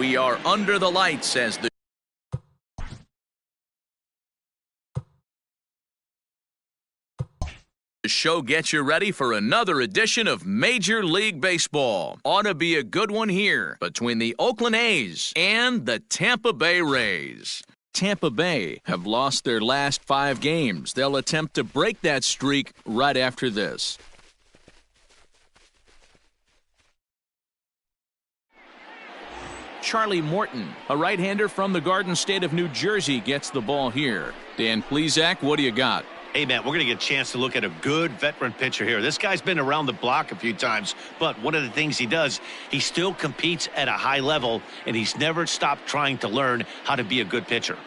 We are under the lights as the show gets you ready for another edition of Major League Baseball. Ought to be a good one here between the Oakland A's and the Tampa Bay Rays. Tampa Bay have lost their last 5 games. They'll attempt to break that streak right after this. Charlie Morton, a right-hander from the Garden State of New Jersey, gets the ball here. Dan Plesac, what do you got? Hey, man, we're going to get a chance to look at a good veteran pitcher here. This guy's been around the block a few times, but one of the things he does, he still competes at a high level, and he's never stopped trying to learn how to be a good pitcher.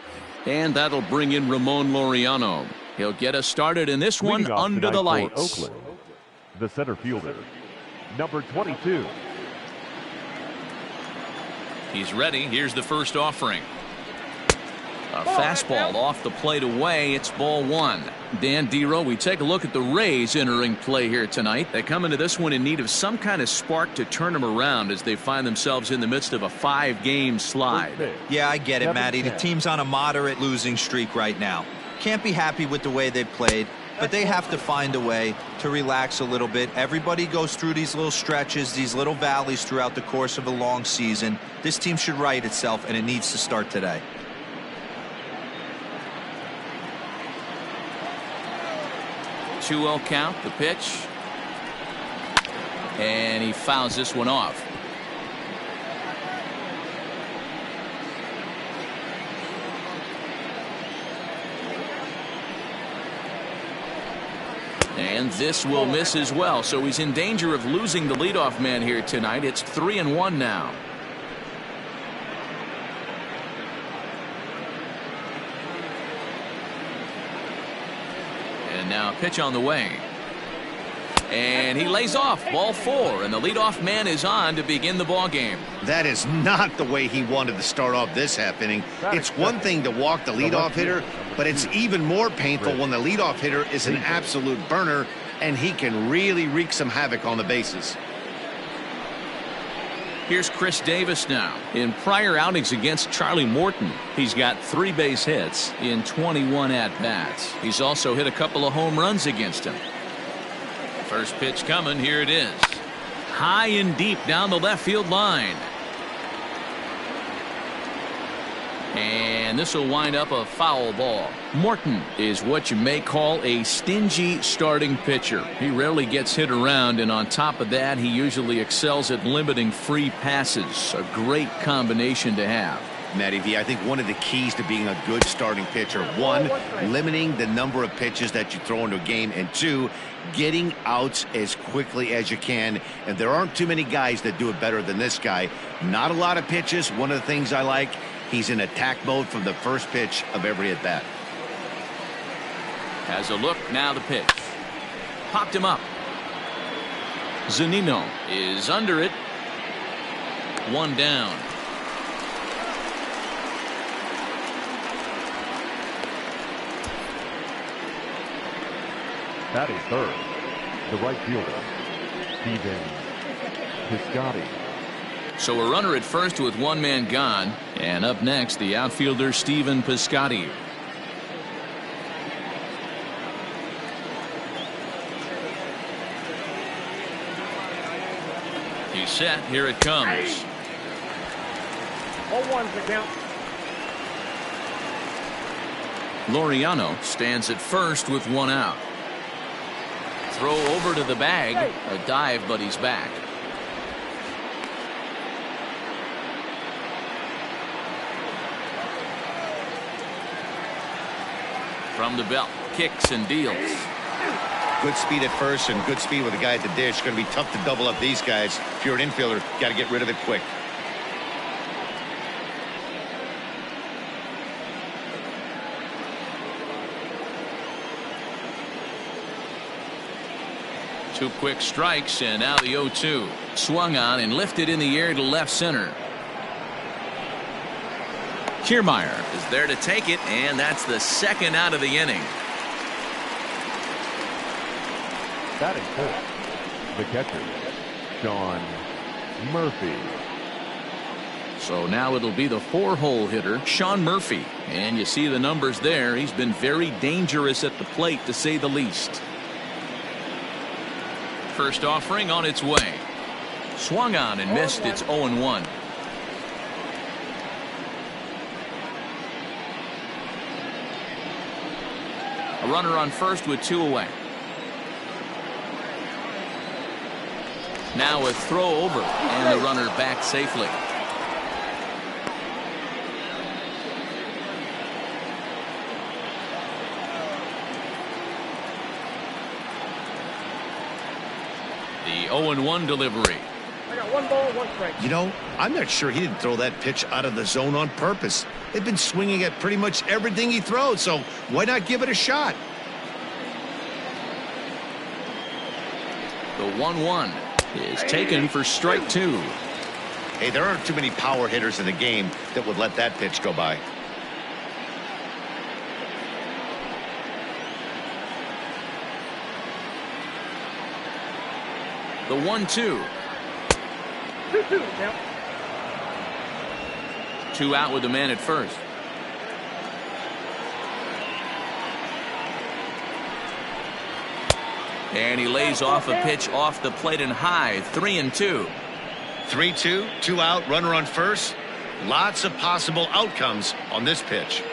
And that'll bring in Ramon Laureano. He'll get us started in this one under the lights. Oakland, the center fielder, number 22. He's ready. Here's the first offering. A fastball off the plate away. It's ball 1. Dan Dero, we take a look at the Rays entering play here tonight. They come into this one in need of some kind of spark to turn them around as they find themselves in the midst of a 5-game slide. Yeah, I get it, Matty. The team's on a moderate losing streak right now. Can't be happy with the way they played, but they have to find a way to relax a little bit. Everybody goes through these little stretches, these little valleys throughout the course of a long season. This team should right itself, and it needs to start today. 2-0 count, the pitch. And he fouls this one off. And this will miss as well, so he's in danger of losing the leadoff man here tonight. It's 3-1 now. And now pitch on the way. And he lays off, ball 4, and the leadoff man is on to begin the ball game. That is not the way he wanted to start off this half inning. It's one thing to walk the leadoff hitter, but it's even more painful when the leadoff hitter is an absolute burner, and he can really wreak some havoc on the bases. Here's Chris Davis now. In prior outings against Charlie Morton, he's got 3 base hits in 21 at-bats. He's also hit a couple of home runs against him. First pitch coming. Here it is. High and deep down the left field line. And this will wind up a foul ball. Morton is what you may call a stingy starting pitcher. He rarely gets hit around, and on top of that, he usually excels at limiting free passes. A great combination to have. Matty V, I think one of the keys to being a good starting pitcher, 1, limiting the number of pitches that you throw into a game, and 2, getting outs as quickly as you can. And there aren't too many guys that do it better than this guy. Not a lot of pitches. One of the things I like, he's in attack mode from the first pitch of every at-bat. Has a look, now the pitch. Popped him up. Zunino is under it. 1 down. Batting third, the right fielder, Steven Piscotty. So a runner at first with 1 man gone. And up next, the outfielder, Steven Piscotty. He's set. Here it comes. 0-1's the count. Laureano stands at first with 1 out. Throw over to the bag. A dive, but he's back. From the belt, kicks and deals. Good speed at first and good speed with the guy at the dish. Going to be tough to double up these guys. If you're an infielder, got to get rid of it quick. Two quick strikes, and now the 0-2. Swung on and lifted in the air to left center. Kiermaier is there to take it, and that's the 2nd out of the inning. Batting fourth, the catcher, Sean Murphy. So now it'll be the 4-hole hitter, Sean Murphy. And you see the numbers there. He's been very dangerous at the plate, to say the least. First offering on its way. Swung on and missed. It's 0-1. A runner on first with 2 away. Now a throw over, and the runner back safely. The 0-1 delivery. I got 1 ball, 1 strike. You know, I'm not sure he didn't throw that pitch out of the zone on purpose. They've been swinging at pretty much everything he throws, so why not give it a shot? The 1-1 is taken for strike 2. Hey, there aren't too many power hitters in the game that would let that pitch go by. The 1-2. 2-2 now. 2 out with the man at first. And he lays off a pitch off the plate and high. 3-2. 3-2, 2 out, runner on first. Lots of possible outcomes on this pitch.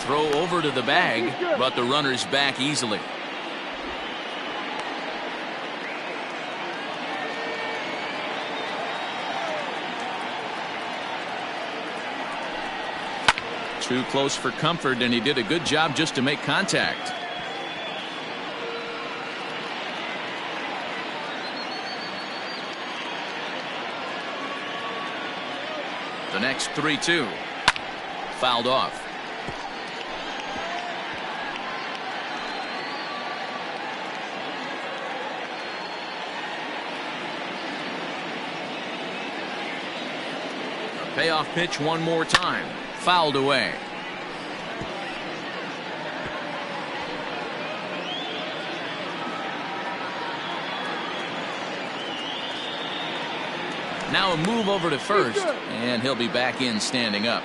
Throw over to the bag, but the runner's back easily. Too close for comfort, and he did a good job just to make contact. The next 3-2. Fouled off. A payoff pitch one more time. Fouled away. Now a move over to first, and he'll be back in standing up.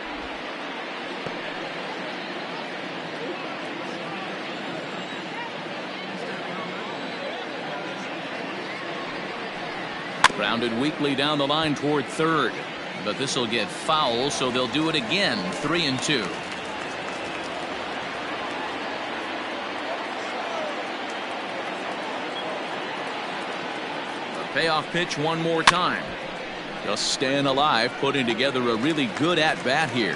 Grounded weakly down the line toward third, but this will get foul, so they'll do it again. 3-2. A payoff pitch one more time. Just staying alive, putting together a really good at-bat here.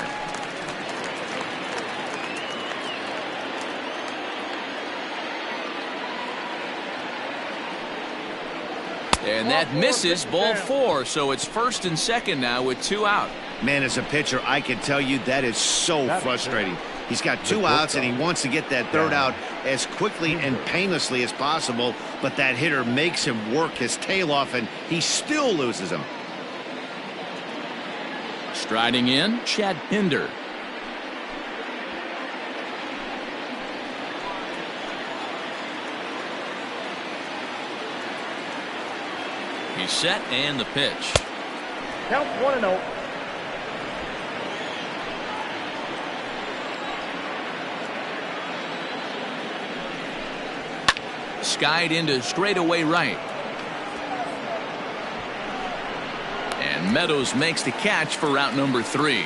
And that misses, ball 4, so it's first and second now with 2 out. Man, as a pitcher, I can tell you that is so frustrating. He's got 2 outs, and he wants to get that third out as quickly and painlessly as possible, but that hitter makes him work his tail off, and he still loses him. Striding in, Chad Pinder. He's set, and the pitch. Count 1-0. Skied into straightaway right. And Meadows makes the catch for route number 3.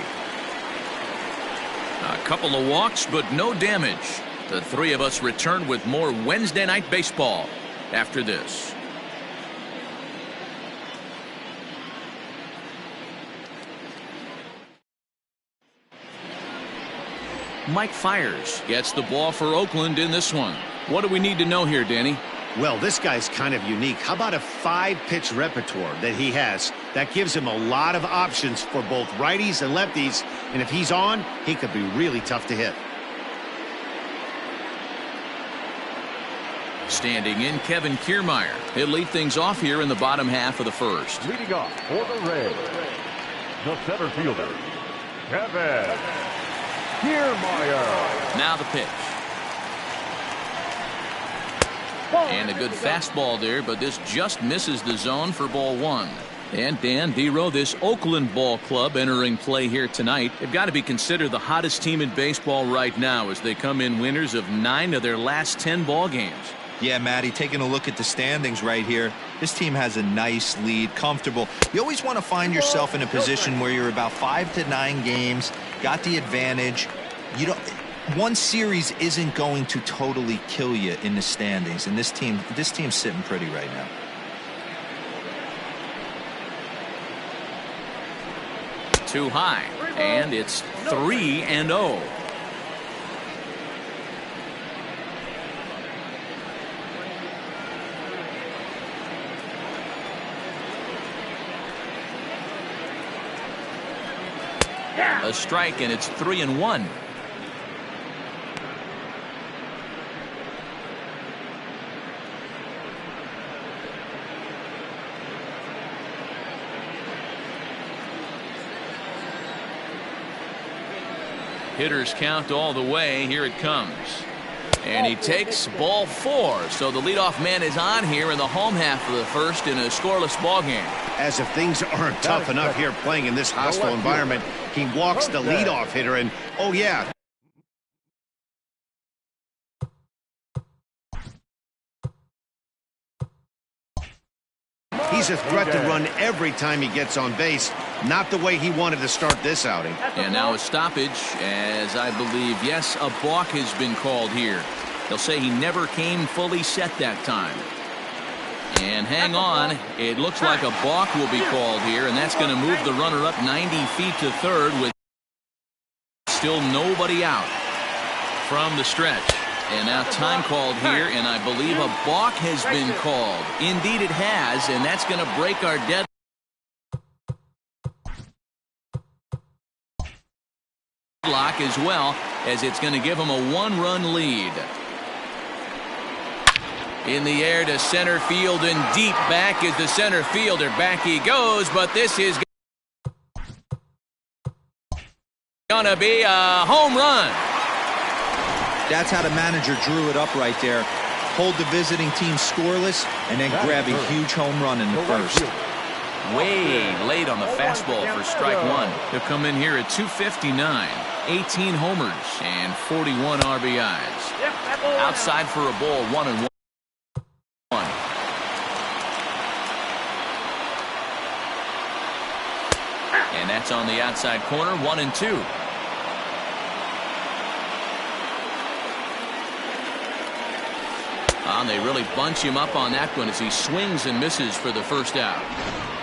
A couple of walks, but no damage. The 3 of us return with more Wednesday Night Baseball after this. Mike Fiers gets the ball for Oakland in this one. What do we need to know here, Danny? Well, this guy's kind of unique. How about a 5-pitch repertoire that he has? That gives him a lot of options for both righties and lefties, and if he's on, he could be really tough to hit. Standing in, Kevin Kiermaier. He'll lead things off here in the bottom half of the first. Leading off for the Rays, the center fielder, Kevin Kiermaier. Now the pitch. And a good fastball there, but this just misses the zone for ball 1. And Dan Dero, this Oakland ball club entering play here tonight. They've got to be considered the hottest team in baseball right now as they come in winners of 9 of their last 10 ball games. Yeah, Matty, taking a look at the standings right here, this team has a nice lead, comfortable. You always want to find yourself in a position where you're about 5 to 9 games, got the advantage. You don't. One series isn't going to totally kill you in the standings, and this team's sitting pretty right now. Too high, and it's 3-0. A strike, and it's 3-1. Hitters count all the way. Here it comes. And he takes ball 4. So the leadoff man is on here in the home half of the first in a scoreless ball game. As if things aren't tough enough here playing in this hostile environment, he walks the leadoff hitter, and oh yeah. He's a threat to run every time he gets on base. Not the way he wanted to start this outing. And now a stoppage, as I believe, yes, a balk has been called here. They'll say he never came fully set that time. And hang on, it looks like a balk will be called here, and that's going to move the runner up 90 feet to third with still nobody out from the stretch. And now time called here, and I believe a balk has been called. Indeed it has, and that's going to break our deadlock as well, as it's going to give him a 1-run lead. In the air to center field, and deep back is the center fielder. Back he goes, but this is going to be a home run. That's how the manager drew it up right there. Hold the visiting team scoreless and then grab a huge home run in the first. Way late on the fastball for strike 1. He'll come in here at 259, 18 homers, and 41 RBIs. Outside for a ball, 1-1. And that's on the outside corner, 1-2. And they really bunch him up on that one as he swings and misses for the first out.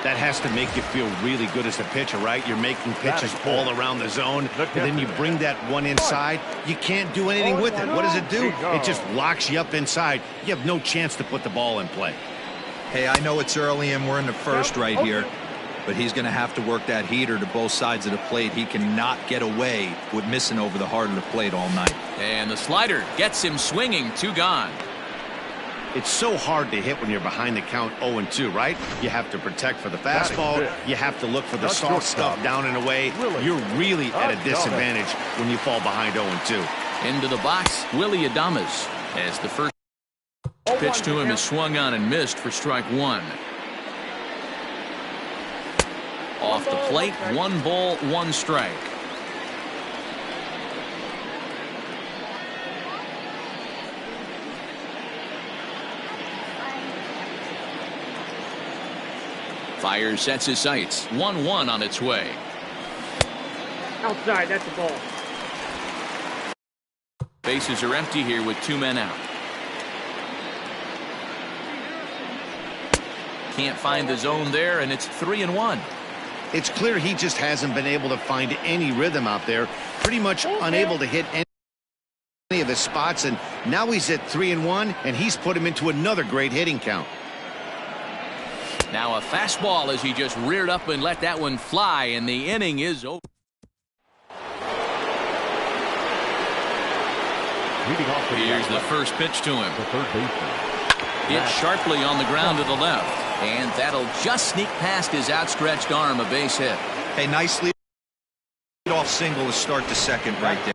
That has to make you feel really good as a pitcher, right? You're making pitches all around the zone, and then you bring that one inside. You can't do anything with it. What does it do? It just locks you up inside. You have no chance to put the ball in play. Hey, I know it's early and we're in the first right here, but he's going to have to work that heater to both sides of the plate. He cannot get away with missing over the heart of the plate all night. And the slider gets him swinging, 2 gone. It's so hard to hit when you're behind the count 0-2, right? You have to protect for the fastball. You have to look for the soft stuff down and away. You're really at a disadvantage when you fall behind 0-2. Into the box, Willie Adames, as the first pitch to him is swung on and missed for strike 1. Off the plate, 1 ball, 1 strike. Fires, sets his sights. 1-1 on its way. Outside, that's the ball. Bases are empty here with 2 men out. Can't find the zone there, and it's 3-1. It's clear he just hasn't been able to find any rhythm out there. Pretty much unable to hit any of his spots, and now he's at 3-1, and he's put him into another great hitting count. Now a fastball as he just reared up and let that one fly, and the inning is over. Here's the first pitch to him. Hit sharply on the ground to the left, and that'll just sneak past his outstretched arm, a base hit. Hey, nice lead-off single to start the second right there.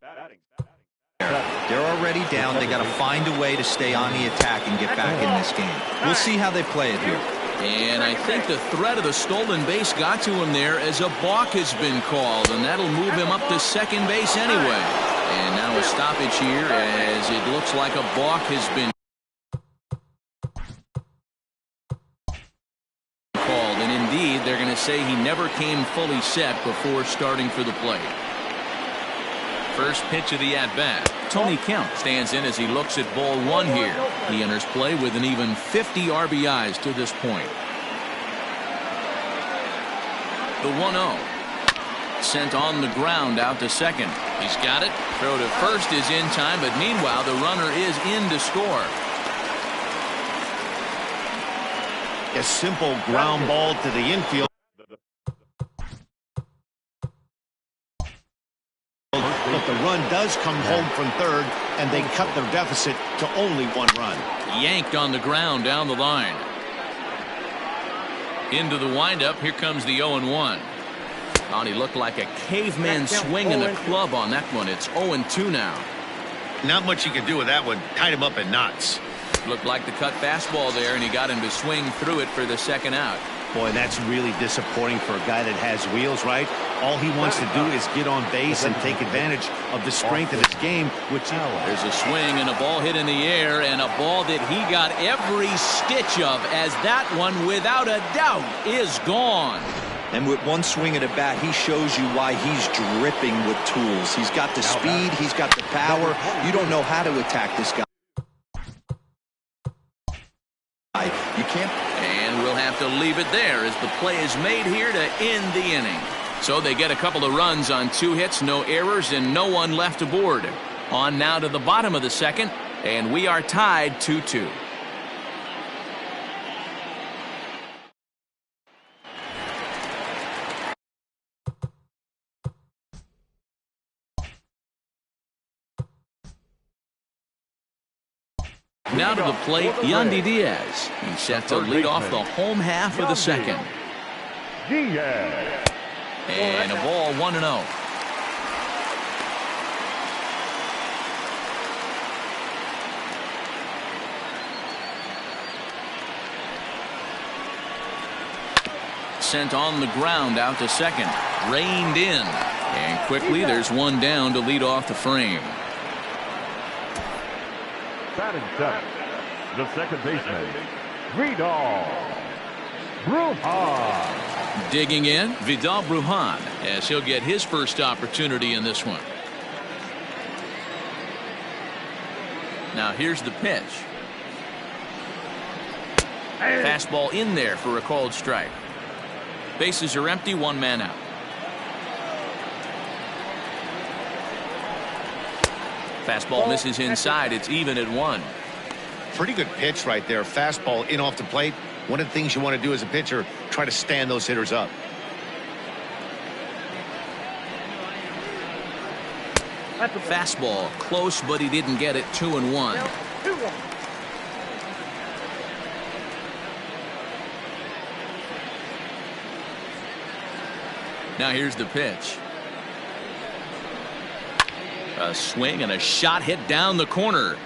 They're already down. They got to find a way to stay on the attack and get back in this game. We'll see how they play it here. And I think the threat of the stolen base got to him there as a balk has been called, and that'll move him up to second base anyway. And now a stoppage here as it looks like a balk has been called. And indeed, they're going to say he never came fully set before starting for the plate. First pitch of the at-bat. Tony Kemp stands in as he looks at ball one here. He enters play with an even 50 RBIs to this point. The 1-0. Sent on the ground out to second. He's got it. Throw to first is in time, but meanwhile the runner is in to score. A simple ground ball to the infield. But the run does come home from third, and they cut their deficit to only one run. Yanked on the ground down the line. Into the windup. Here comes the 0-1. Oh, he looked like a caveman swinging the club on that one. It's 0-2 now. Not much you can do with that one. Tied him up in knots. Looked like the cut fastball there, and he got him to swing through it for the second out. Boy, that's really disappointing for a guy that has wheels, right? All he wants to do is get on base and take advantage of the strength of his game, which there's a swing and a ball hit in the air, and a ball that he got every stitch of, as that one, without a doubt, is gone. And with one swing at a bat, he shows you why he's dripping with tools. He's got the speed, he's got the power. You don't know how to attack this guy. You can't. And we'll have to leave it there as the play is made here to end the inning. So they get a couple of runs on 2 hits, no errors, and no one left aboard. On now to the bottom of the second, and we are tied 2-2. Now to the plate, Yandy Diaz. He's set to lead off the home half of the second. And a ball 1-0. Sent on the ground out to second. Reined in. And quickly there's one down to lead off the frame. Batting seventh, the second baseman, Vidal Brujan. Digging in, Vidal Brujan, as he'll get his first opportunity in this one. Now here's the pitch. Fastball in there for a called strike. Bases are empty, one man out. Fastball misses inside. It's even at 1. Pretty good pitch right there. Fastball in off the plate. One of the things you want to do as a pitcher, try to stand those hitters up. Fastball close, but he didn't get it. 2-1. Now here's the pitch. A swing and a shot hit down the corner.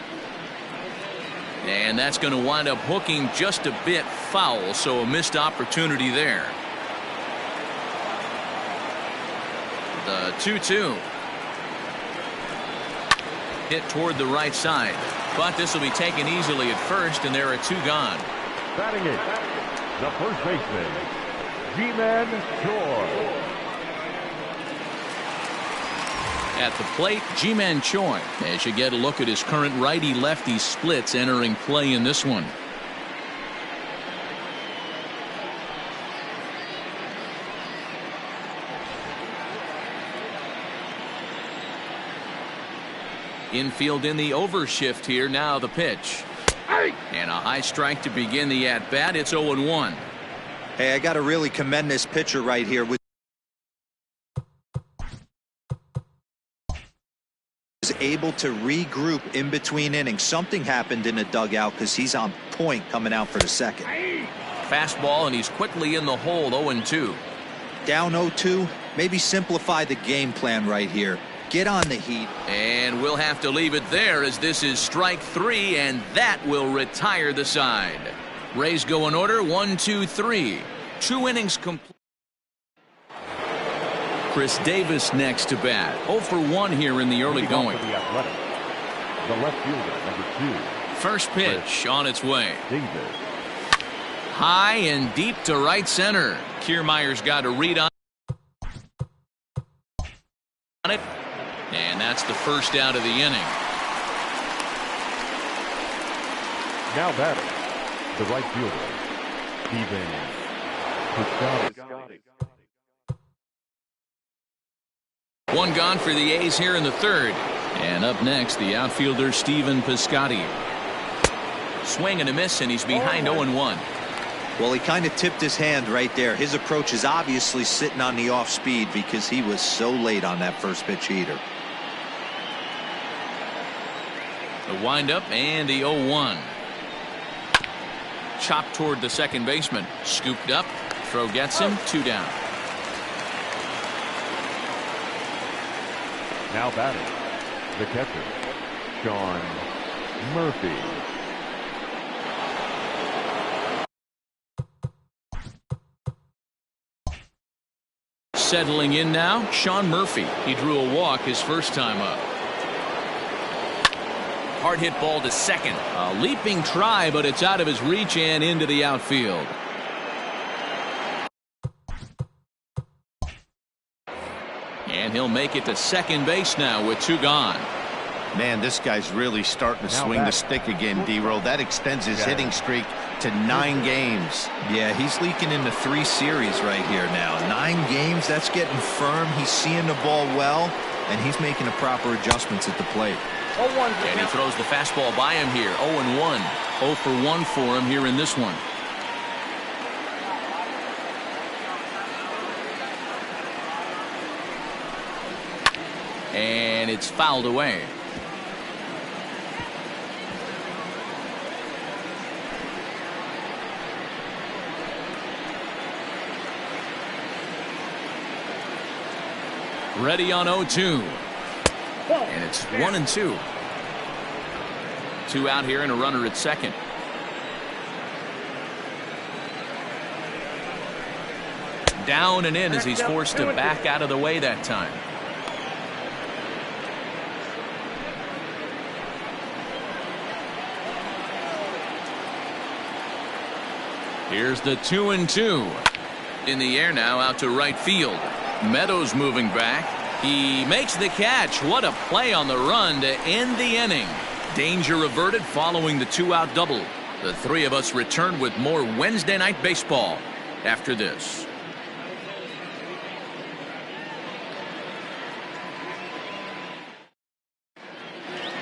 And that's going to wind up hooking just a bit foul, so a missed opportunity there. The 2-2. Hit toward the right side. But this will be taken easily at first, and there are 2 gone. Batting it, the first baseman, G-Man Choi. At the plate, Ji-Man Choi, as you get a look at his current righty-lefty splits entering play in this one. Infield in the overshift here. Now the pitch. And a high strike to begin the at-bat. It's 0-1. Hey, I got to really commend this pitcher right here. Was able to regroup in between innings. Something happened in the dugout because he's on point coming out for the second. Fastball, and he's quickly in the hole. 0-2. Down 0-2. Maybe simplify the game plan right here. Get on the heat. And we'll have to leave it there as this is strike 3, and that will retire the side. Rays go in order, 1, 2, 3. 2 innings complete. Chris Davis next to bat. 0 for 1 here in the early going. The Athletics, the left fielder, number 2. First pitch on its way. Davis. High and deep to right center. Kiermaier's got a read on it. And that's the first out of the inning. Now batting, the right fielder, Steven Piscotty. One gone for the A's here in the third. And up next, the outfielder Steven Piscotty. Swing and a miss, and he's behind 0-1. Well, he kind of tipped his hand right there. His approach is obviously sitting on the off speed because he was so late on that first pitch heater. The windup and the 0-1. Chopped toward the second baseman. Scooped up. Throw gets him. 2 down. Now batting, the catcher, Sean Murphy. Settling in now, Sean Murphy. He drew a walk his first time up. Hard hit ball to second. A leaping try, but it's out of his reach and into the outfield. And he'll make it to second base now with 2 gone. Man, this guy's really starting to swing the stick again, D-Roll. That extends his hitting streak to 9 games. Yeah, he's leaking into 3 series right here now. 9 games, that's getting firm. He's seeing the ball well, and he's making the proper adjustments at the plate. And he throws the fastball by him here. 0-1. 0 for 1 for him here in this one. And it's fouled away. Ready on 0-2. And it's 1-2. 2 out here and a runner at second. Down and in as he's forced to back out of the way that time. Here's the 2-2. In the air now out to right field. Meadows moving back. He makes the catch. What a play on the run to end the inning. Danger averted following the 2-out double. The 3 of us return with more Wednesday night baseball after this.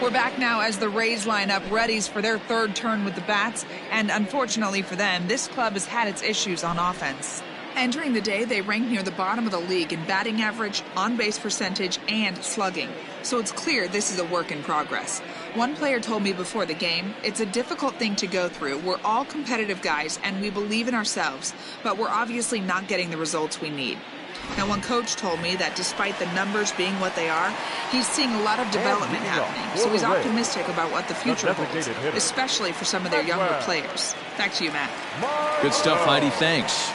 We're back now as the Rays line up readies for their 3rd turn with the bats, and unfortunately for them, this club has had its issues on offense. Entering the day, they ranked near the bottom of the league in batting average, on-base percentage, and slugging. So it's clear this is a work in progress. One player told me before the game, it's a difficult thing to go through. We're all competitive guys, and we believe in ourselves, but we're obviously not getting the results we need. Now, one coach told me that despite the numbers being what they are, he's seeing a lot of development happening, so he's optimistic about what the future holds, especially for some of their younger players. Back to you, Matt. Good stuff, Heidi. Thanks.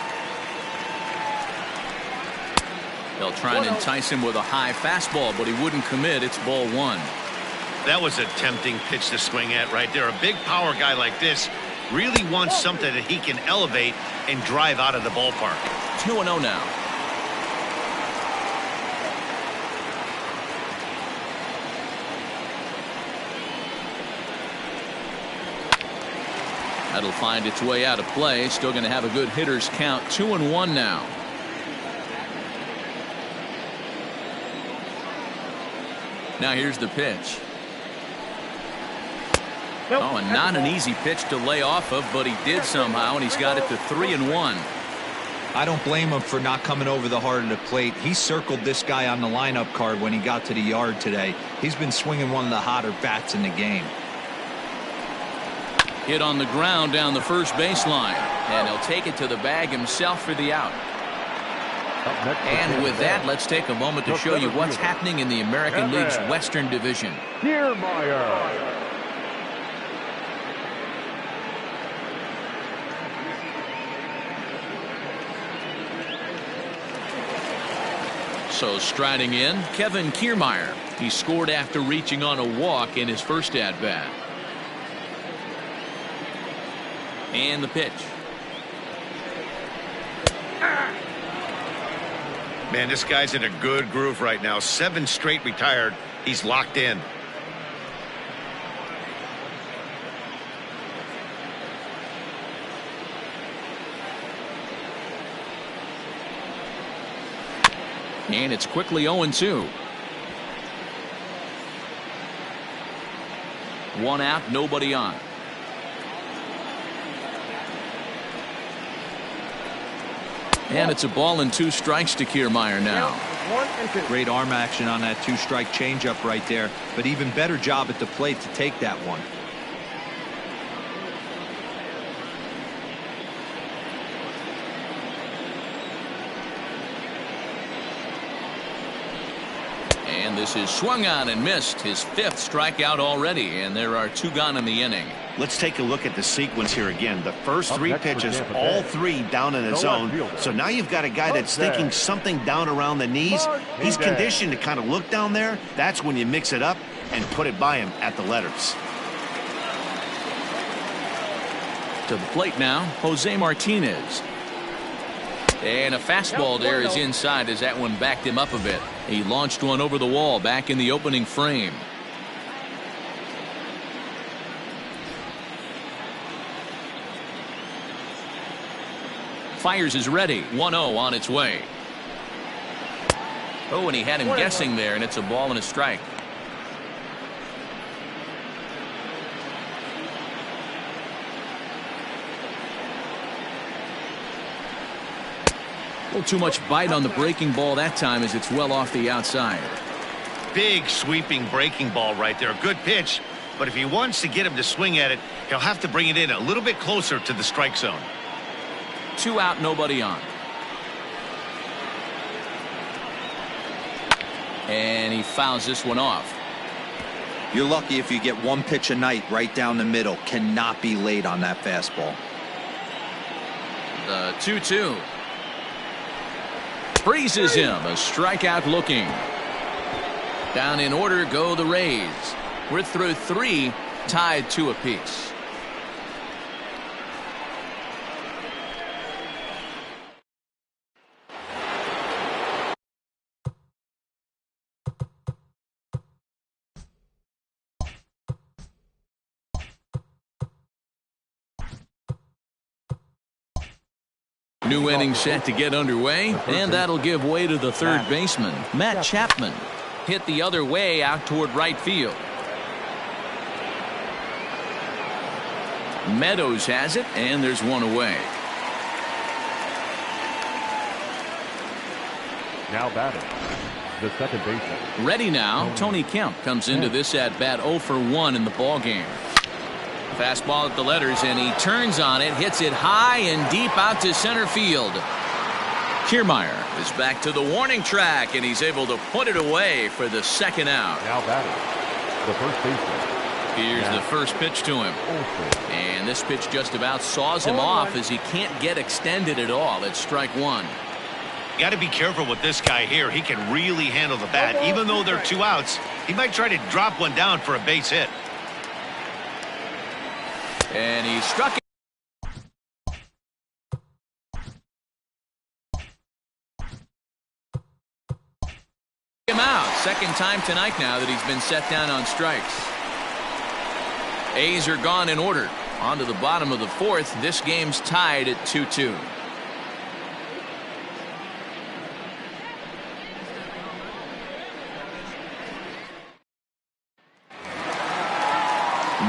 They'll try and entice him with a high fastball, but he wouldn't commit. It's ball 1. That was a tempting pitch to swing at right there. A big power guy like this really wants something that he can elevate and drive out of the ballpark. 2-0 now. That'll find its way out of play. Still going to have a good hitter's count. 2-1 now. Now here's the pitch. Oh, and not an easy pitch to lay off of, but he did somehow, and he's got it to 3-1. I don't blame him for not coming over the heart of the plate. He circled this guy on the lineup card when he got to the yard today. He's been swinging one of the hotter bats in the game. Hit on the ground down the first baseline, and he'll take it to the bag himself for the out. And with that, let's take a moment to show you what's happening in the American League's Western Division. Kiermaier. So striding in, Kevin Kiermaier. He scored after reaching on a walk in his first at-bat. And the pitch. Man, this guy's in a good groove right now. 7 straight retired. He's locked in. And it's quickly 0-2. 1 out, nobody on. And it's a ball and 2 strikes to Kiermaier now. 1 and 2. Great arm action on that 2-strike changeup right there, but even better job at the plate to take that one. And this is swung on and missed. His 5th strikeout already, and there are 2 gone in the inning. Let's take a look at the sequence here again. The first 3 pitches, all 3 down in the zone. So now you've got a guy that's thinking something down around the knees. He's conditioned to kind of look down there. That's when you mix it up and put it by him at the letters. To the plate now, Jose Martinez. And a fastball there is inside as that one backed him up a bit. He launched one over the wall back in the opening frame. Fires is ready. 1-0 on its way. Oh, and he had him guessing there, and it's a ball and a strike. A little too much bite on the breaking ball that time as it's well off the outside. Big sweeping breaking ball right there. Good pitch, but if he wants to get him to swing at it, he'll have to bring it in a little bit closer to the strike zone. 2 out, nobody on. And he fouls this one off. You're lucky if you get 1 pitch a night right down the middle. Cannot be late on that fastball. The 2-2. Freezes him. A strikeout looking. Down in order go the Rays. We're through 3, tied 2 apiece. New inning set to get underway, and that'll give way to the third baseman, Matt Chapman. Hit the other way out toward right field. Meadows has it, and there's 1 away. Now batting, the second baseman. Ready now, Tony Kemp comes into this at bat 0 for 1 in the ball game. Fastball at the letters, and he turns on it, hits it high and deep out to center field. Kiermaier is back to the warning track, and he's able to put it away for the 2nd out. Now batting, the first baseman. Here's the first pitch to him. And this pitch just about saws him off as he can't get extended at all. It's strike 1. You got to be careful with this guy here. He can really handle the bat. Even though they're 2 outs, he might try to drop one down for a base hit. And he struck it. Him out. 2nd time tonight now that he's been set down on strikes. A's are gone in order. On to the bottom of the 4th. This game's tied at 2-2.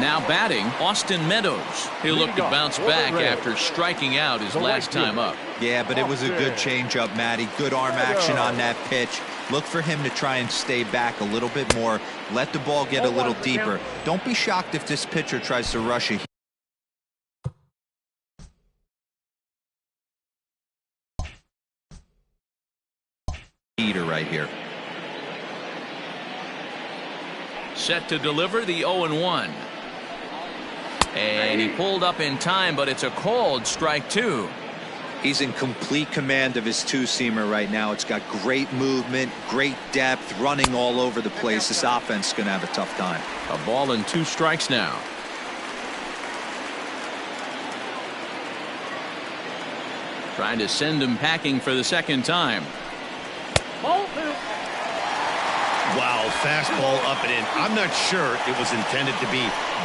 Now batting, Austin Meadows. He'll look to bounce back after striking out his last time up. Yeah, but it was a good changeup, Matty. Good arm action on that pitch. Look for him to try and stay back a little bit more. Let the ball get a little deeper. Don't be shocked if this pitcher tries to rush a heater right here. Set to deliver the 0-1. And he pulled up in time, but it's a called strike 2. He's in complete command of his two-seamer right now. It's got great movement, great depth, running all over the place. This offense is going to have a tough time. A ball and 2 strikes now. Trying to send him packing for the second time. Ball 2. Wow, fastball up and in. I'm not sure it was intended to be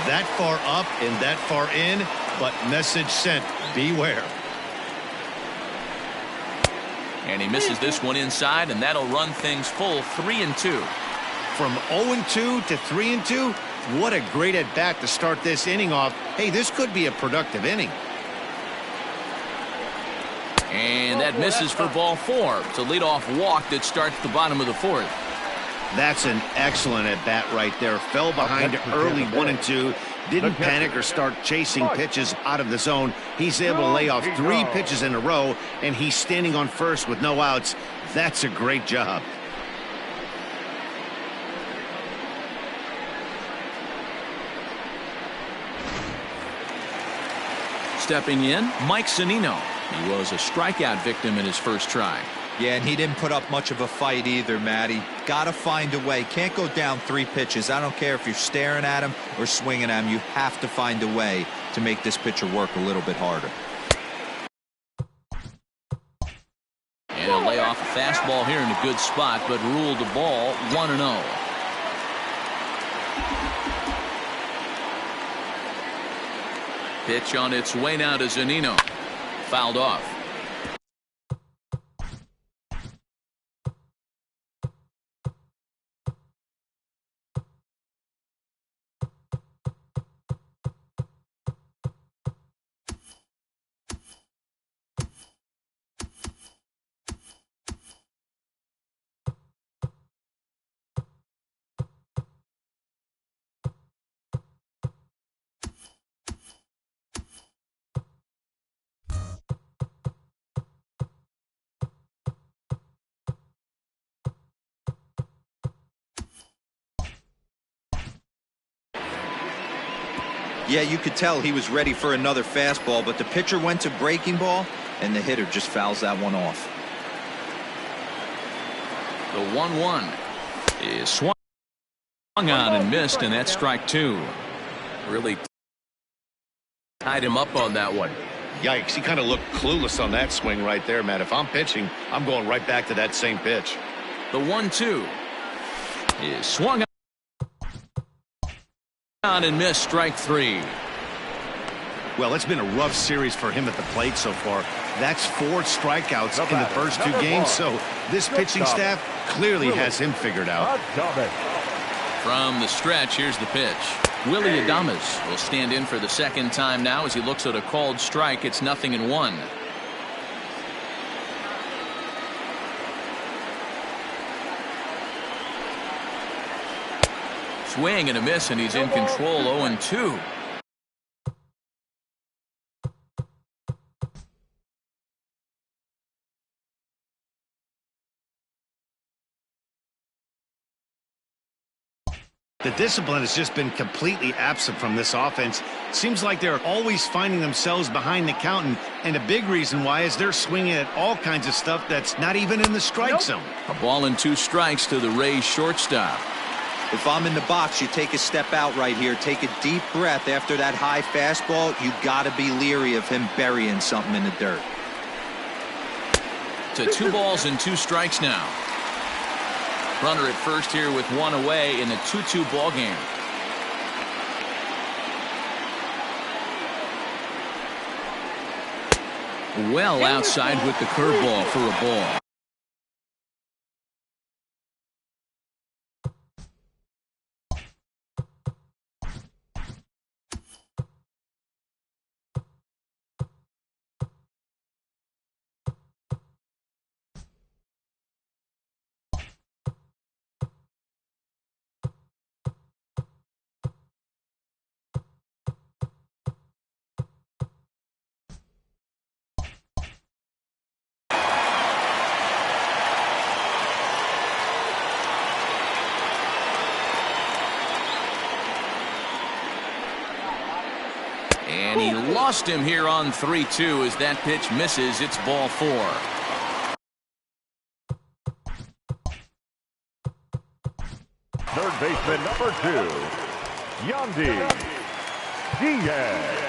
that far up and that far in, but message sent, beware. And he misses this one inside, and that'll run things full 3-2. From 0-2 to 3-2, what a great at-bat to start this inning off. Hey, this could be a productive inning. And that misses for ball 4. It's a leadoff walk that starts the bottom of the 4th. That's an excellent at-bat right there. Fell behind early 1-2. Didn't panic or start chasing pitches out of the zone. He's able to lay off 3 pitches in a row, and he's standing on first with no outs. That's a great job. Stepping in, Mike Zunino. He was a strikeout victim in his first try. Yeah, and he didn't put up much of a fight either, Matty. Got to find a way. Can't go down 3 pitches. I don't care if you're staring at him or swinging at him. You have to find a way to make this pitcher work a little bit harder. And he'll lay off a fastball here in a good spot, but ruled the ball 1-0. Pitch on its way now to Zunino. Fouled off. Yeah, you could tell he was ready for another fastball, but the pitcher went to breaking ball, and the hitter just fouls that one off. The 1-1 is swung on and missed, and that's strike 2. Really tied him up on that one. Yikes, he kind of looked clueless on that swing right there, Matt. If I'm pitching, I'm going right back to that same pitch. The 1-2 is swung on and missed, strike 3. Well, it's been a rough series for him at the plate so far. That's 4 strikeouts in the first 2 games, so this pitching staff clearly has him figured out. From the stretch, here's the pitch. Willie Adames will stand in for the second time now as he looks at a called strike. It's 0-1. Swing and a miss, and he's in control. 0-2. The discipline has just been completely absent from this offense. Seems like they're always finding themselves behind the count, and a big reason why is they're swinging at all kinds of stuff that's not even in the strike zone. A ball and 2 strikes to the Rays shortstop. If I'm in the box, you take a step out right here. Take a deep breath after that high fastball. You got to be leery of him burying something in the dirt. To 2 balls and 2 strikes now. Runner at first here with 1 away in a 2-2 ball game. Well outside with the curveball for a ball. And he lost him here on 3-2 as that pitch misses. It's ball 4. Third baseman number 2, Yandy Diaz.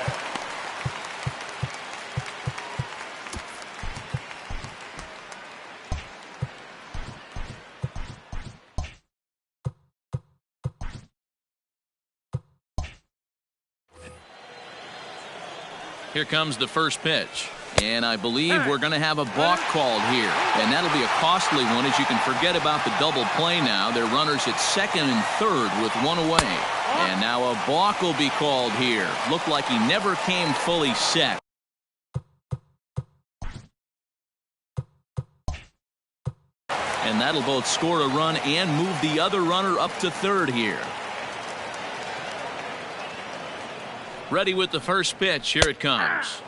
Here comes the first pitch. And I believe we're going to have a balk called here. And that'll be a costly one, as you can forget about the double play now. They're runners at second and third with one away. And now a balk will be called here. Looked like he never came fully set. And that'll both score a run and move the other runner up to third here. Ready with the first pitch. Here it comes.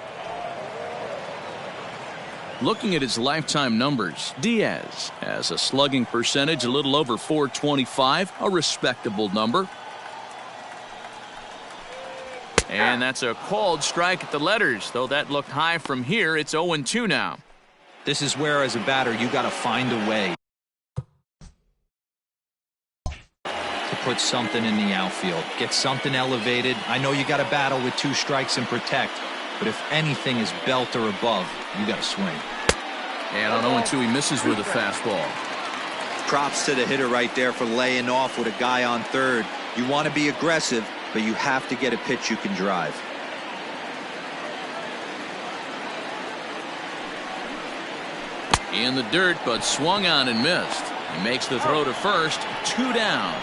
Looking at his lifetime numbers, Diaz has a slugging percentage a little over .425, a respectable number. And that's a called strike at the letters, though that looked high from here. It's 0-2 now. This is where, as a batter, you got to find a way to put something in the outfield, get something elevated. I know you got to battle with 2 strikes and protect, but if anything is belt or above, you got to swing. And on 0-2, he misses with a fastball. Props to the hitter right there for laying off with a guy on third. You want to be aggressive, but you have to get a pitch you can drive. In the dirt, but swung on and missed. He makes the throw to first. 2 down.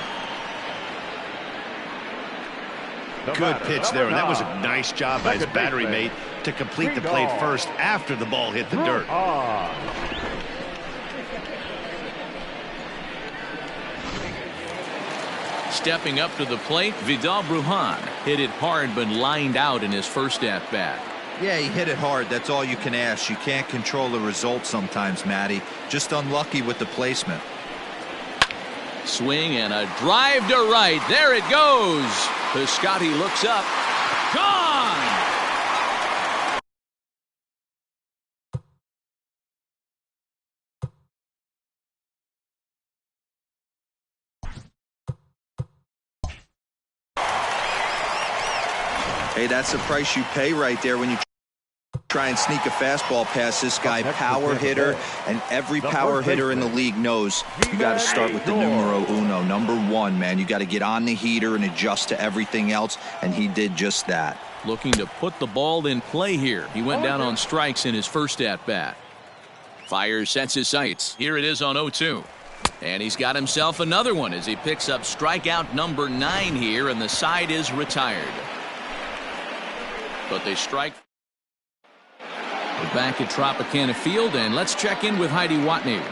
Good pitch there, and that was a nice job by his battery mate to complete the play first after the ball hit the dirt. Stepping up to the plate, Vidal Brujan hit it hard but lined out in his first at-bat. Yeah, he hit it hard. That's all you can ask. You can't control the result sometimes, Matty. Just unlucky with the placement. Swing and a drive to right. There it goes. Piscotty looks up. Gone! Hey, that's the price you pay right there when you try and sneak a fastball past this guy. Power hitter, and every power hitter in the league knows you got to start with the numero uno, number 1, man. You got to get on the heater and adjust to everything else, and he did just that. Looking to put the ball in play here. He went down on strikes in his first at-bat. Fires, sets his sights. Here it is on 0-2. And he's got himself another one as he picks up strikeout number 9 here, and the side is retired. But they strike. We're back at Tropicana Field, and let's check in with Heidi Watney.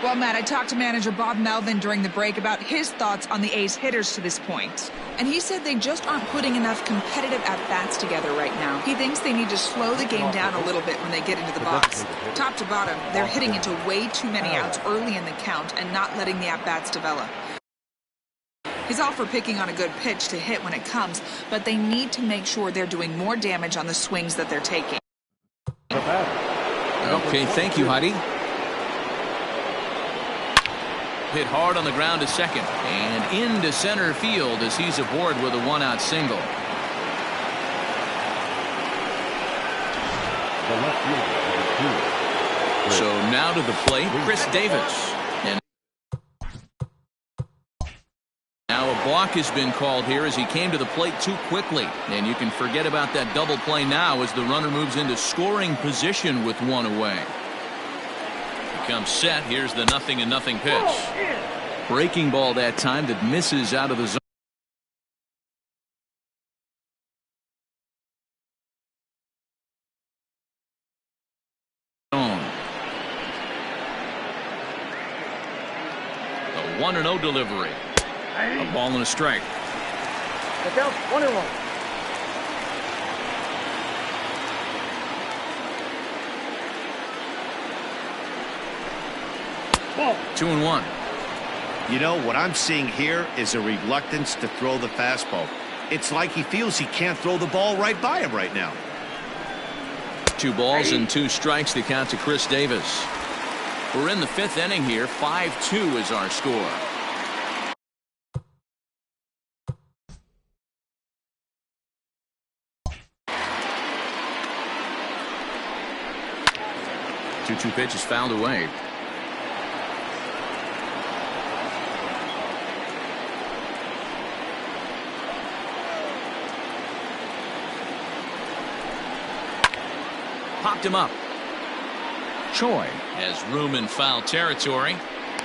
Well, Matt, I talked to manager Bob Melvin during the break about his thoughts on the A's hitters to this point. And he said they just aren't putting enough competitive at-bats together right now. He thinks they need to slow the game down a little bit when they get into the box. Top to bottom, they're hitting into way too many outs early in the count and not letting the at-bats develop. He's all for picking on a good pitch to hit when it comes, but they need to make sure they're doing more damage on the swings that they're taking. Okay, thank you, Heidi. Hit hard on the ground to second and into center field as he's aboard with a 1-out single. So now to the plate, Chris Davis. And now a balk has been called here as he came to the plate too quickly. And you can forget about that double play now as the runner moves into scoring position with 1 away. Comes set. Here's the 0-0 pitch. Breaking ball that time that misses out of the zone. A 1-0 delivery. A ball and a strike. The count 1-1. 2-1. You know, what I'm seeing here is a reluctance to throw the fastball. It's like he feels he can't throw the ball right by him right now. 2 balls and 2 strikes to count to Chris Davis. We're in the 5th inning here. 5-2 is our score. Two pitches fouled away. Popped him up. Choi has room in foul territory,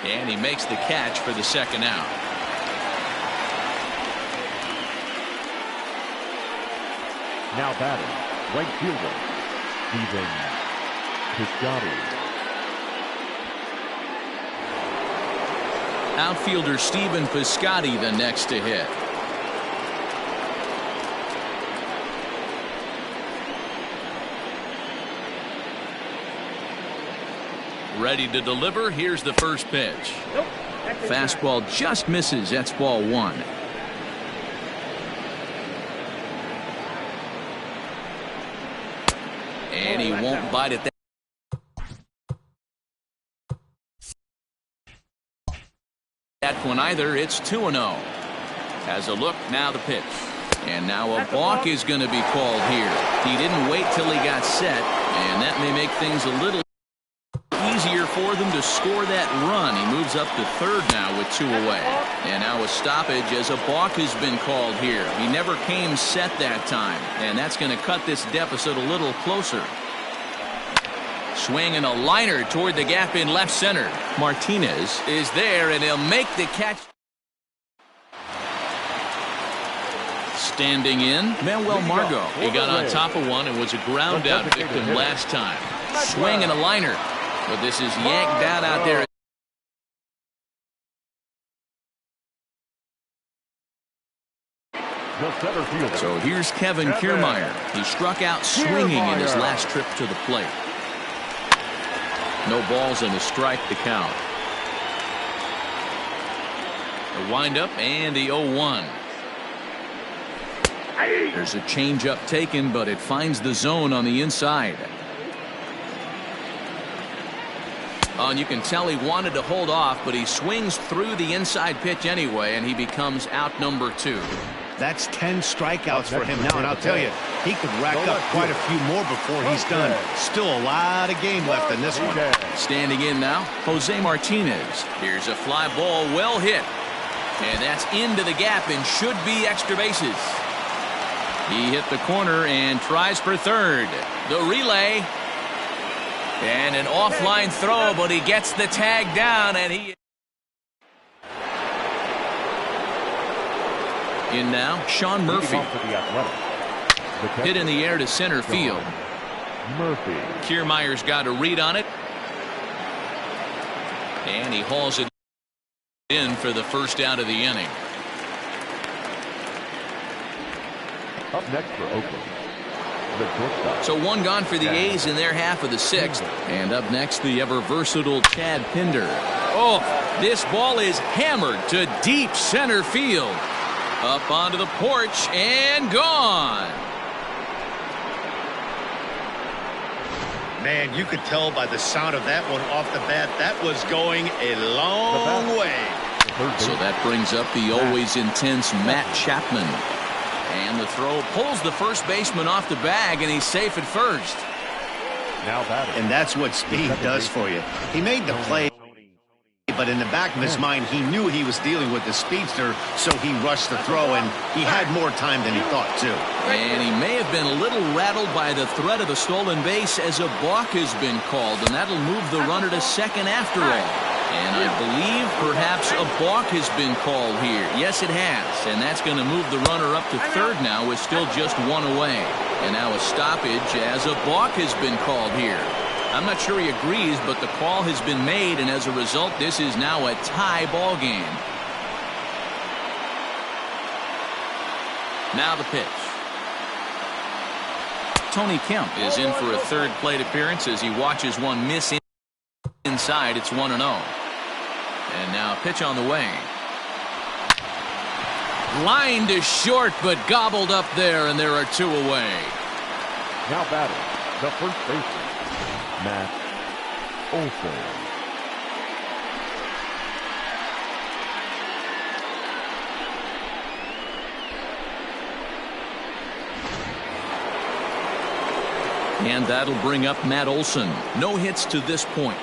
and he makes the catch for the 2nd out. Now batting, right fielder, Stephen Piscotty. Outfielder Stephen Piscotty the next to hit. Ready to deliver. Here's the first pitch. Nope. Fastball just misses. That's ball 1. And he won't bite it. That one either. It's 2-0. Has a look. Now the pitch. And now a balk is going to be called here. He didn't wait till he got set, and that may make things a little easier for them to score that run. He moves up to 3rd now with 2 away. And now a stoppage as a balk has been called here. He never came set that time, and that's going to cut this deficit a little closer. Swing and a liner toward the gap in left center. Martinez is there, and he'll make the catch. Standing in, Manuel Margot. He got on top of one and was a ground out victim last time. Swing and a liner. But this is yanked down out there. So here's Kevin Kiermaier. He struck out swinging in his last trip to the plate. No balls and a strike to count. The windup and the 0-1. There's a changeup taken, but it finds the zone on the inside. Oh, and you can tell he wanted to hold off, but he swings through the inside pitch anyway, and he becomes out number 2. That's 10 strikeouts for him now, and I'll tell you, he could rack up quite a few more before he's done. Still a lot of game left in this one. Standing in now, Jose Martinez. Here's a fly ball, well hit. And that's into the gap and should be extra bases. He hit the corner and tries for 3rd. The relay. And an offline throw, but he gets the tag down, and he... In now, Sean Murphy. Hit in the air to center field. Murphy. Kiermaier's got a read on it. And he hauls it in for the first out of the inning. Up next for Oakland, the shortstop. So 1 gone for the A's in their half of the 6th. And up next, the ever-versatile Chad Pinder. Oh, this ball is hammered to deep center field. Up onto the porch and gone. Man, you could tell by the sound of that one off the bat, that was going a long way. So that brings up the always intense Matt Chapman. And the throw pulls the first baseman off the bag, and he's safe at first. Now batting. And that's what speed does for you. He made the play, but in the back of his mind, he knew he was dealing with the speedster, so he rushed the throw, and he had more time than he thought, too. And he may have been a little rattled by the threat of a stolen base as a balk has been called, and that'll move the runner to 2nd after all. And I believe perhaps a balk has been called here. Yes, it has. And that's going to move the runner up to 3rd now with still just 1 away. And now a stoppage as a balk has been called here. I'm not sure he agrees, but the call has been made, and as a result, this is now a tie ball game. Now the pitch. Tony Kemp is in for a 3rd plate appearance as he watches one miss inside. It's 1-0. And now a pitch on the way. Line to short, but gobbled up there, and there are 2 away. Now batting, the first baseman, Matt Olson. And that'll bring up Matt Olson. No hits to this point.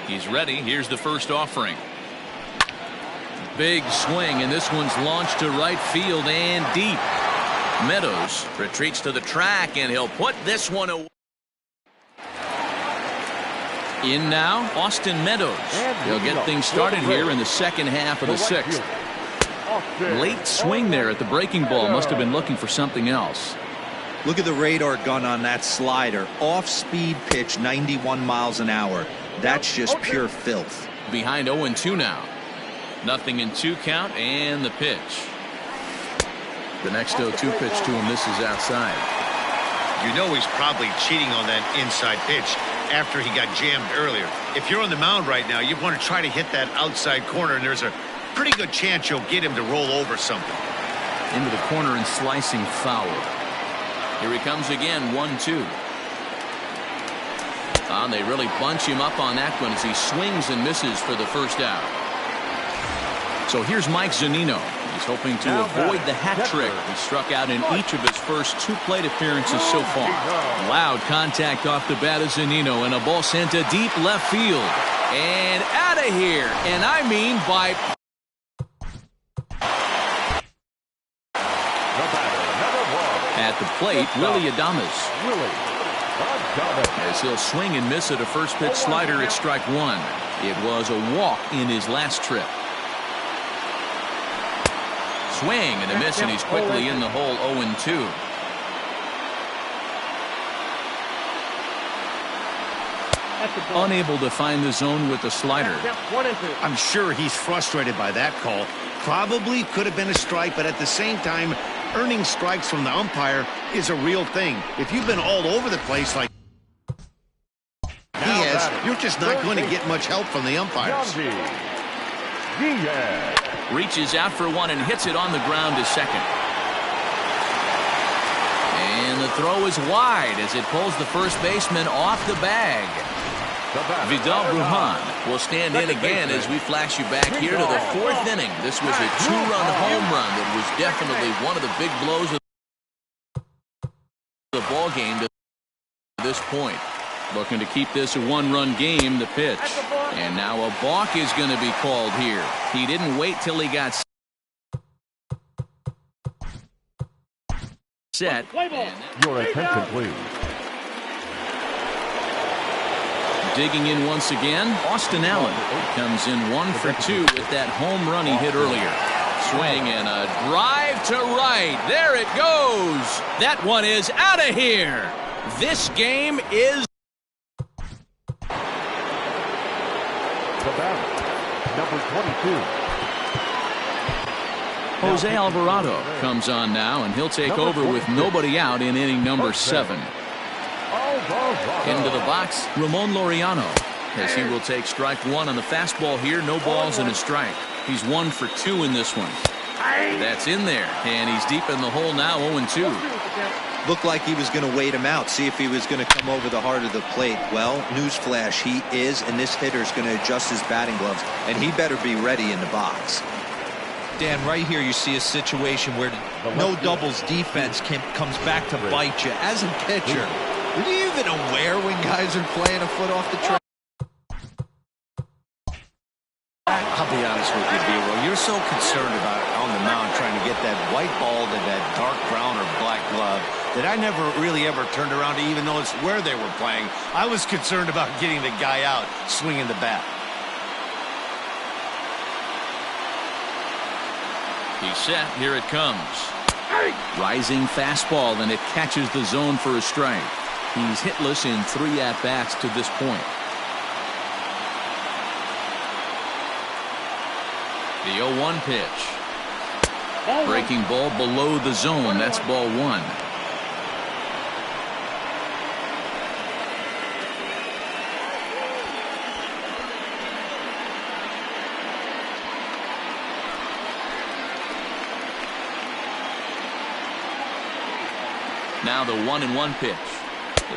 He's ready. Here's the first offering. Big swing, and this one's launched to right field and deep. Meadows retreats to the track, and he'll put this one away. In now, Austin Meadows. He'll get things started here in the second half of the 6th. Late swing there at the breaking ball. Must have been looking for something else. Look at the radar gun on that slider. Off-speed pitch, 91 miles an hour. That's just pure filth. Behind 0-2 now. 0-2 count, and the pitch. The next 0-2 pitch to him. This is outside. You know he's probably cheating on that inside pitch after he got jammed earlier. If you're on the mound right now, you want to try to hit that outside corner, and there's a pretty good chance you'll get him to roll over something. Into the corner and slicing foul. Here he comes again, 1-2. They really bunch him up on that one as he swings and misses for the first out. So here's Mike Zunino. He's hoping to avoid the hat trick. He struck out in each of his first 2 plate appearances so far. Loud contact off the bat of Zunino, and a ball sent to deep left field. And out of here. And I mean by... At the plate, Willie Adames. As he'll swing and miss at a first pitch slider at strike 1. It was a walk in his last trip. Swing and a miss, and he's quickly in the hole, 0-2. Unable to find the zone with the slider. I'm sure he's frustrated by that call. Probably could have been a strike, but at the same time, earning strikes from the umpire is a real thing. If you've been all over the place like he has, you're just not going to get much help from the umpires. Reaches out for one and hits it on the ground to second. And the throw is wide as it pulls the first baseman off the bag. Vidal Brujan will stand in again as we flash you back here to the 4th inning. This was a 2-run home run that was definitely one of the big blows of the ball game to this point. Looking to keep this a 1-run game, the pitch. And now a balk is going to be called here. He didn't wait till he got set. Your attention, please. Digging in once again, Austin Allen comes in 1 for 2 with that home run he hit earlier. Swing and a drive to right. There it goes. That one is out of here. This game is... The batter, number 22. Jose Alvarado comes on now, and he'll take over with nobody out in inning number 7. Into the box, Ramon Laureano, as he will take strike 1 on the fastball here. No balls and a strike. He's 1 for 2 in this one. That's in there, and he's deep in the hole now, 0-2. Looked like he was going to wait him out, see if he was going to come over the heart of the plate. Well, newsflash, he is, and this hitter's going to adjust his batting gloves, and he better be ready in the box. Dan, right here you see a situation where no doubles defense comes back to bite you. As a pitcher, are you even aware when guys are playing a foot off the track? I'll be honest with you, B-Roll. You're so concerned about on the mound trying to get that white ball to that dark brown or black glove that I never really ever turned around to even notice where they were playing. I was concerned about getting the guy out swinging the bat. He's set. Here it comes. Rising fastball, and it catches the zone for a strike. He's hitless in 3 at-bats to this point. The 0-1 pitch. Breaking ball below the zone. That's ball 1. Now the 1-1 pitch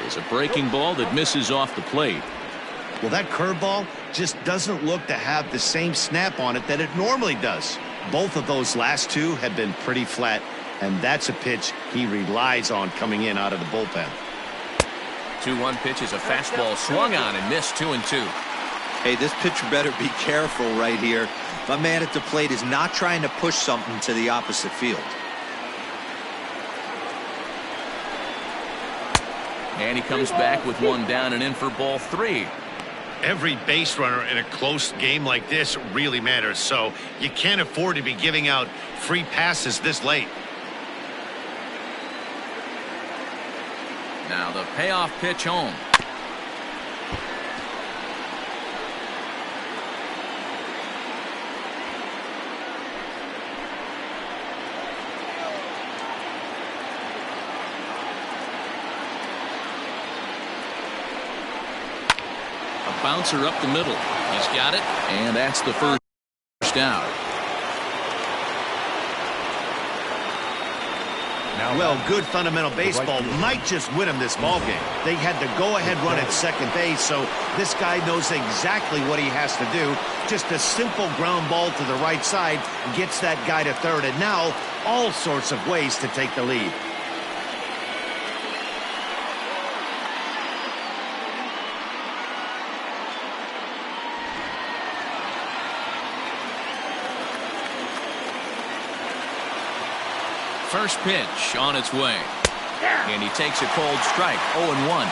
is a breaking ball that misses off the plate. Well, that curveball just doesn't look to have the same snap on it that it normally does. Both of those last two have been pretty flat, and that's a pitch he relies on coming in out of the bullpen. 2-1 pitch is a fastball swung on and missed. 2-2. Hey, this pitcher better be careful right here. My man at the plate is not trying to push something to the opposite field. And he comes back with one down and in for ball 3. Every base runner in a close game like this really matters, so you can't afford to be giving out free passes this late. Now the payoff pitch home. A bouncer up the middle. He's got it, and that's the first out. Well, good fundamental baseball might just win him this ball game. They had the go-ahead run at second base, so this guy knows exactly what he has to do. Just a simple ground ball to the right side gets that guy to third, and now all sorts of ways to take the lead. First pitch on its way. And he takes a cold strike. 0-1.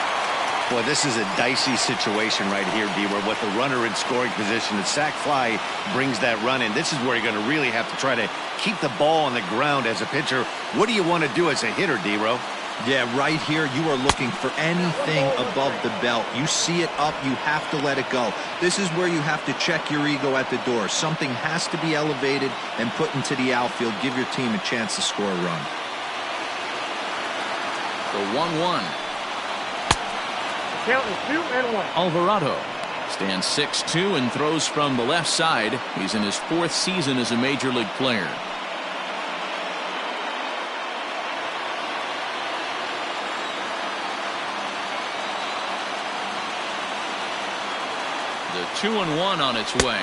Boy, this is a dicey situation right here, D, where with the runner in scoring position, the sac fly brings that run in. This is where you're going to really have to try to keep the ball on the ground as a pitcher. What do you want to do as a hitter, D-Ro? Yeah, right here, you are looking for anything above the belt. You see it up, you have to let it go. This is where you have to check your ego at the door. Something has to be elevated and put into the outfield. Give your team a chance to score a run. The 1-1. Count is 2-1. Alvarado stands 6'2" and throws from the left side. He's in his 4th season as a major league player. The 2-1 on its way.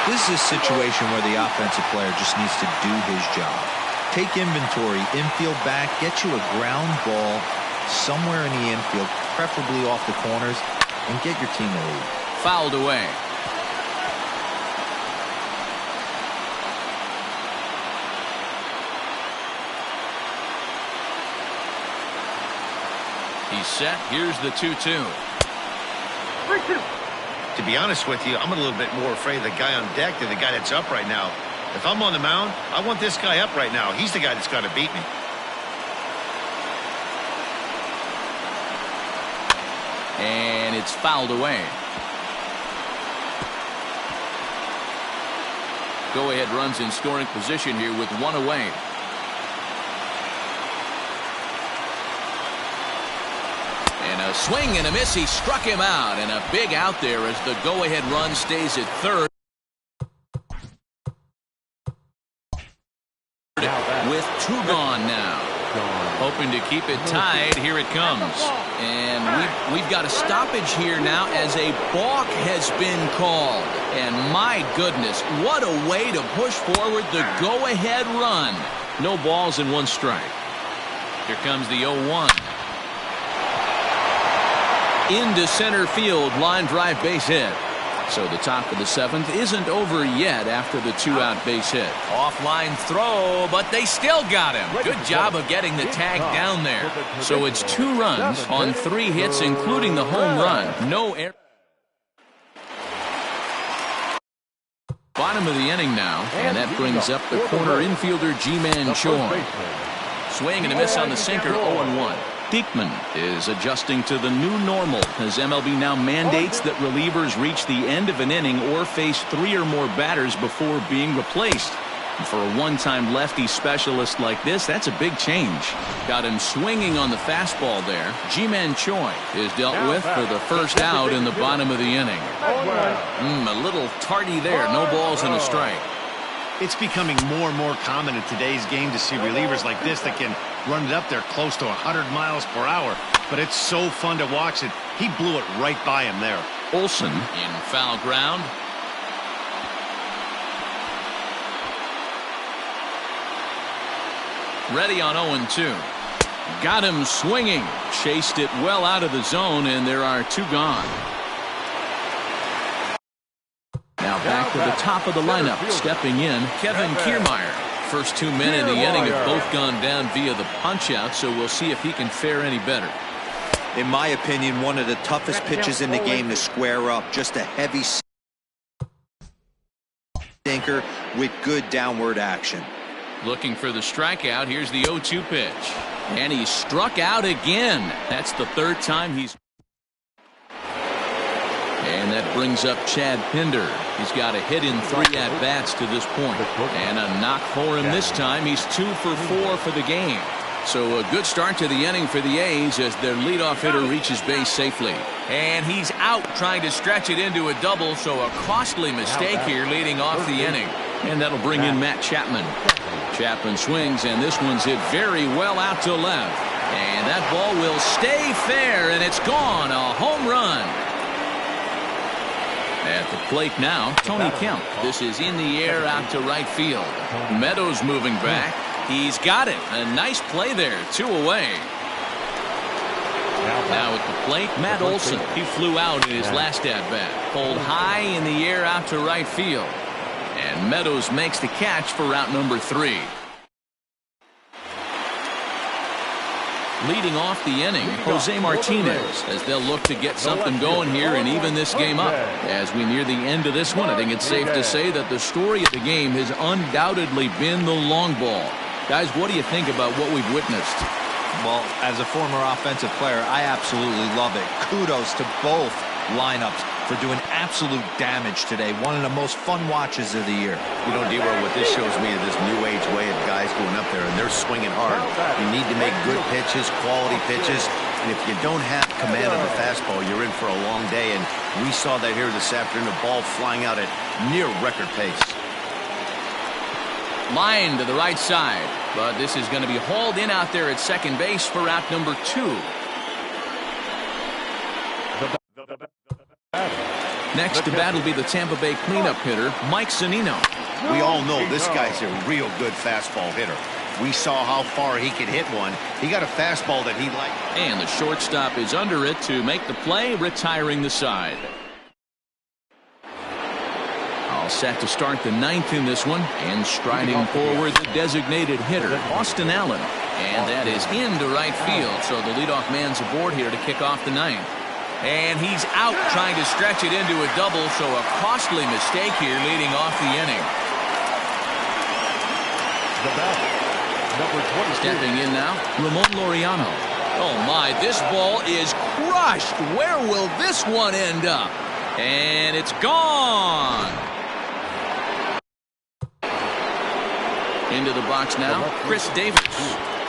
This is a situation where the offensive player just needs to do his job. Take inventory, infield back, get you a ground ball somewhere in the infield, preferably off the corners, and get your team a lead. Fouled away. He's set. Here's the 2-2. To be honest with you, I'm a little bit more afraid of the guy on deck than the guy that's up right now. If I'm on the mound, I want this guy up right now. He's the guy that's got to beat me. And it's fouled away. Go-ahead runs in scoring position here with one away. And a swing and a miss. He struck him out, and a big out there as the go-ahead run stays at third. With 2 gone now. Hoping to keep it tied. Here it comes. And we've got a stoppage here now as a balk has been called. And my goodness, what a way to push forward the go-ahead run. No balls and 1 strike. Here comes the 0-1. Into center field, line drive base hit. So the top of the 7th isn't over yet after the 2-out base hit. Offline throw, but they still got him. Good job of getting the tag down there. So it's 2 runs on 3 hits, including the home run. No error. Bottom of the inning now, and that brings up the corner infielder Ji-Man Choi. Swing and a miss on the sinker, 0-1. Diekman is adjusting to the new normal as MLB now mandates that relievers reach the end of an inning or face 3 or more batters before being replaced. And for a one-time lefty specialist like this, that's a big change. Got him swinging on the fastball there. Ji-Man Choi is dealt with for the first out in the bottom of the inning. A little tardy there. No balls and a strike. It's becoming more and more common in today's game to see relievers like this that can running up there close to 100 miles per hour. But it's so fun to watch it. He blew it right by him there. Olsen in foul ground. Ready on 0-2. Got him swinging. Chased it well out of the zone, and there are 2 gone. Now back to the top of the lineup. Stepping in, Kevin Kiermaier. First 2 men in the inning have both gone down via the punch-out, so we'll see if he can fare any better. In my opinion, one of the toughest pitches in the game to square up. Just a heavy sinker with good downward action. Looking for the strikeout. Here's the 0-2 pitch. And he's struck out again. That's the 3rd time he's... And that brings up Chad Pinder. He's got a hit in 3 at-bats to this point. And a knock for him this time. He's 2 for 4 for the game. So a good start to the inning for the A's as their leadoff hitter reaches base safely. And he's out trying to stretch it into a double, so a costly mistake here leading off the inning. And that'll bring in Matt Chapman. Chapman swings, and this one's hit very well out to left. And that ball will stay fair, and it's gone. A home run. At the plate now, Tony Kemp. This is in the air out to right field. Meadows moving back. He's got it. A nice play there. 2 away. Now at the plate, Matt Olson. He flew out in his last at-bat. Pulled high in the air out to right field. And Meadows makes the catch for route number 3. Leading off the inning, Jose Martinez, as they'll look to get something going here and even this game up. As we near the end of this one, I think it's safe to say that the story of the game has undoubtedly been the long ball. Guys, what do you think about what we've witnessed? Well, as a former offensive player, I absolutely love it. Kudos to both lineups for doing absolute damage today. One of the most fun watches of the year. You know, D-Row, what this shows me is this new age way of guys going up there, and they're swinging hard. You need to make good pitches, quality pitches, and if you don't have command of the fastball, you're in for a long day, and we saw that here this afternoon, the ball flying out at near record pace. Line to the right side, but this is going to be hauled in out there at second base for route number 2. Next to bat will be the Tampa Bay cleanup hitter, Mike Zunino. We all know this guy's a real good fastball hitter. We saw how far he could hit one. He got a fastball that he liked. And the shortstop is under it to make the play, retiring the side. All set to start the 9th in this one, and striding forward the designated hitter, Austin Allen. And that is into right field, so the leadoff man's aboard here to kick off the 9th. And he's out trying to stretch it into a double, so a costly mistake here leading off the inning. Stepping in now, Ramon Laureano. Oh my, this ball is crushed. Where will this one end up? And it's gone. Into the box now, Chris Davis.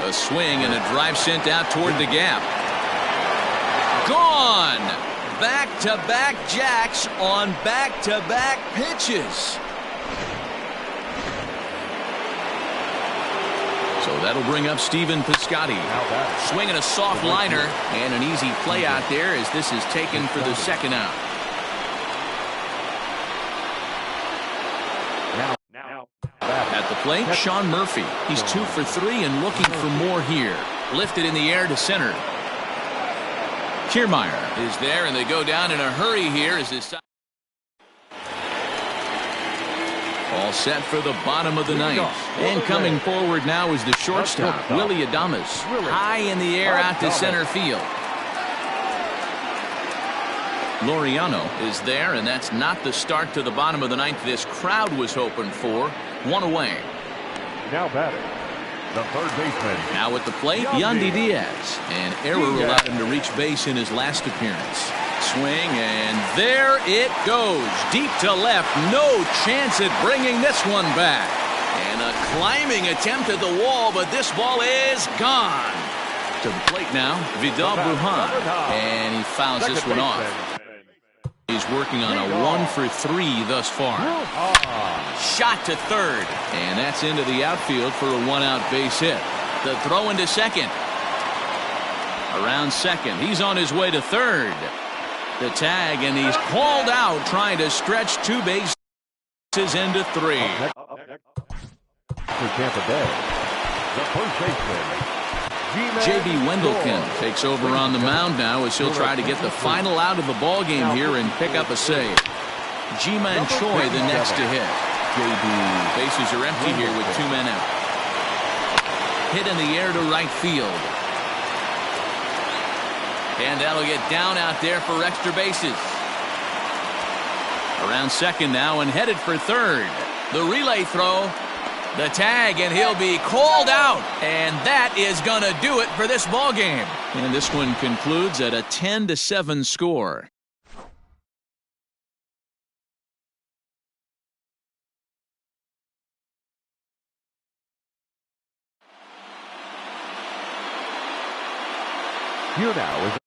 A swing and a drive sent out toward the gap. Gone. Back-to-back jacks on back-to-back pitches. So that'll bring up Stephen Piscotty. Swinging a soft liner and an easy play out there as this is taken for the 2nd out. At the plate, Sean Murphy. He's 2 for 3 and looking for more here. Lifted in the air to center. Kiermaier is there, and they go down in a hurry here as this. All set for the bottom of the 9th. And coming forward now is the shortstop, Willie Adames. High in the air out to center field. Laureano is there, and that's not the start to the bottom of the 9th this crowd was hoping for. 1 away. Now batting, the 3rd baseman. Now at the plate, Yandy Diaz. An error allowed him to reach base in his last appearance. Swing, and there it goes. Deep to left. No chance at bringing this one back. And a climbing attempt at the wall, but this ball is gone. To the plate now, Vidal Brujan. And he fouls this one off. He's working on a 1 for 3 thus far. Shot to third, and that's into the outfield for a 1-out base hit. The throw into second. Around second. He's on his way to third. The tag, and he's called out trying to stretch two bases into three. For Tampa Bay, the first baseman, J.B. Wendelken takes over on the mound now as he'll try to get the final out of the ball game here and pick up a save. Ji-Man Choi the next to hit. Bases are empty here with 2 men out. Hit in the air to right field. And that'll get down out there for extra bases. Around second now and headed for third. The relay throw. The tag, and he'll be called out. And that is going to do it for this ball game. And this one concludes at a 10-7 score. here now is